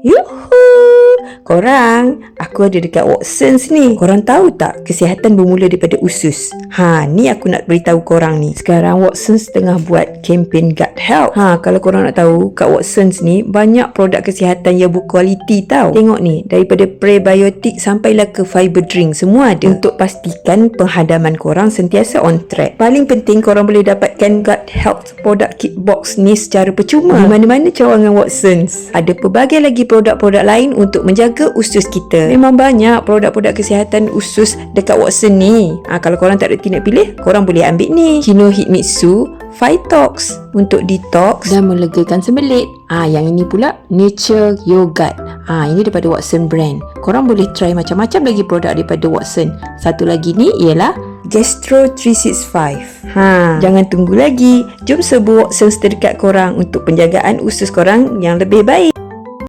Yuhu! Korang, aku ada dekat Watsons ni. Korang tahu tak, kesihatan bermula daripada usus. Ni aku nak beritahu korang ni. Sekarang Watsons tengah buat kempen Gut Health. Kalau korang nak tahu, kat Watsons ni banyak produk kesihatan yang berkualiti tau. Tengok ni, daripada prebiotik sampailah ke fiber drink, semua ada. Untuk pastikan penghadaman korang sentiasa on track. Paling penting korang boleh dapatkan Gut Health produk kit box ni secara percuma. Di mana-mana cawangan Watsons. Ada pelbagai lagi produk-produk lain untuk menjaga usus kita. Memang banyak produk-produk kesihatan usus dekat Watsons ni. Kalau korang tak reti nak pilih, korang boleh ambil ni. Kinohimitsu Phytox untuk detox dan melegakan sembelit. Yang ini pula Nature Yogurt. Ini daripada Watsons brand. Korang boleh try macam-macam lagi produk daripada Watsons. Satu lagi ni ialah Gastro 365. Jangan tunggu lagi. Jom serbu Watsons terdekat korang untuk penjagaan usus korang yang lebih baik.